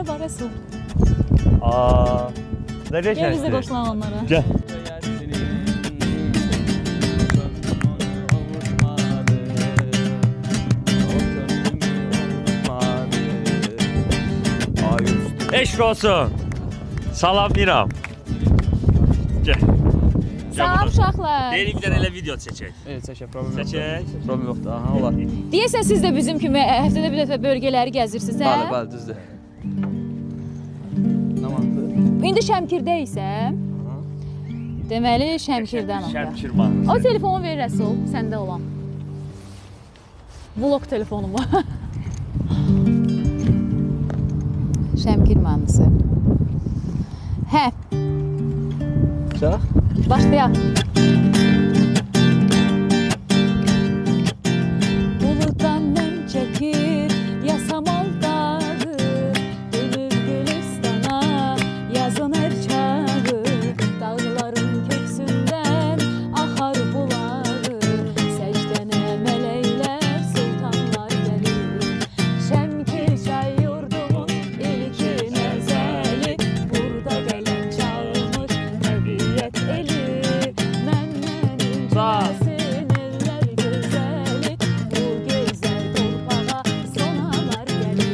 Merhaba Resul. Nereye Gel bize qoşulan onlara. Gel. Eşk olsun. Salam Miram. Gel. Salam uşaqlar. Deyil bir dənə elə video çəkək. Evet, çəkək, problem yoxdur. Çəkək. Problem yoxdur, aha, olar. Deyəsən siz də bizim kimi həftədə bir dəfə bölgələri gəzirsiniz, hə? Bəli, bəli, düzdür. Nə mantıqlı? İndi Şəmkirdə isə deməli Şəmkirdənəm. Şəmkir mahnısı. O telefonu ver Rəsul, səndə olan. Vlog telefonumu. Şəmkir mahnısı. Hə, Çaq? başlayaq. Buluddan nəm çəkir, yasamal dağı, dönür Gülistana, yazın hər çağı, dağların köksündən axar bulağı, səcdənə mələklər, sultanlar gəlir. Şəmkir çay yurdumun ilki nəzəli, burada qələm çalmış təbiət eli, məndən incəsin eller gözəli, bu gözəl torpağa sonalar gəlir.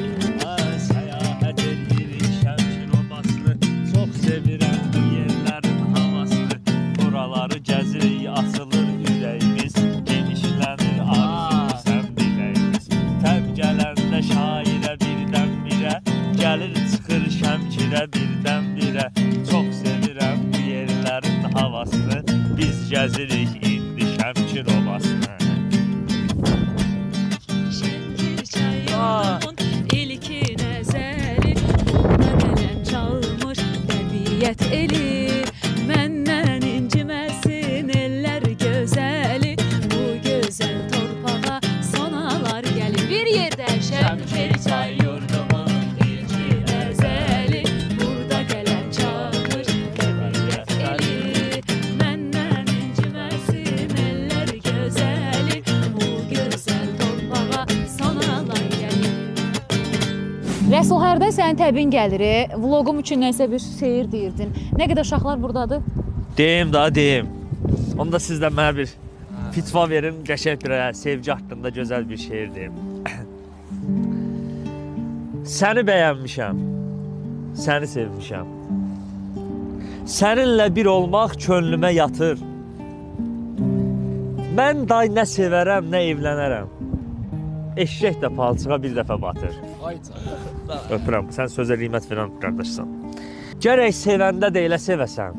Səyahət edirik Şəmkir obasını, çox sevirəm bu yerlərin havasını. Buraları gəzirik, açılır ürəyimiz, genişlənir arzu sən biləyimiz. Təb gələndə şairə birdən-birə, gəlir çıxır Şəmkirə birdən-birə. Çox sevirəm bu yerlərin havasını, biz gəzirik indi Şəmkir obasını. Şəmkir çay yurdumun ilki nəzəli, burada qələm çalmış təbiət eli, məndən inciməsin eller gözəli, bu gözəl torpağa sonalar gəlir. Bir yerdə Şəmkir çay yurdumun ilki nəzəli, burada qələm çalmış təbiət eli, məndən inciməsin eller gözəli, bu gözəl torpağa sonalar gəlir. Rəsul, hərdə sənin təbin gəlir, vloqum üçün nəsə bir şeir deyirdin. Nə qədər uşaqlar buradadır? Deyim daha deyim. Onda siz də mənə bir fitva verin, qəşəng bir sevgi haqqında gözəl bir şeir deyim. Səni bəyənmişəm, səni sevmişəm. Səninlə bir olmaq könlümə yatır. Mən day nə sevərəm, nə evlənərəm. Eşşək də palçığa bir dəfə batır. Ay çaq. Öpürəm, sən sözə qiymət verən qardaşsan. Gərək sevəndə də elə sevəsən.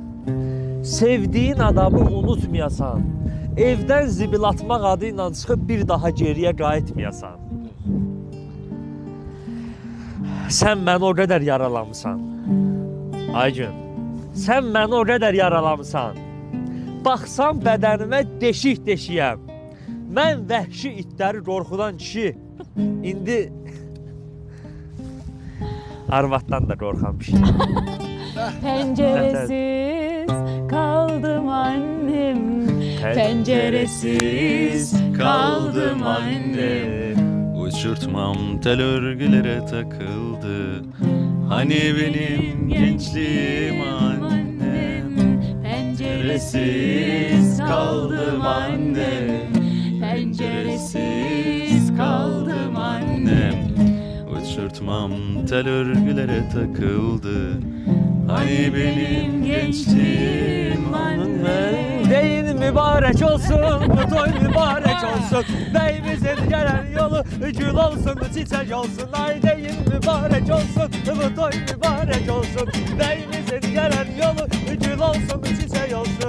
Sevdiyin adamı unutmayasan. Evdən zibil atmaq adı ilə çıxıb bir daha geriyə qayıtmayasan. Sən məni o qədər yaralamısan. Aygün, sən məni o qədər yaralamısan. Baxsam bədənimə deşik-deşiyəm. Mən vəhşi itləri qorxudan kişi. İndi arvatdan da qorxan bir şey. Pəncərəsiz qaldım annem, pəncərəsiz qaldım annem. Uçurtmam tel örgülere takıldı. Hani benim gençliğim annem. Penceresiz kaldım annem, penceresiz kaldım annem. Uçurtmam tel örgülere takıldı. Hani benim gençliğim annem. Deyin mübarek olsun, bu toy mübarek olsun. Beyimizin gelen yolu gül olsun, çiçek olsun. Ay deyin mübarek olsun, bu toy mübarek olsun. Beyimizin gelen yolu gül olsun, çiçek olsun.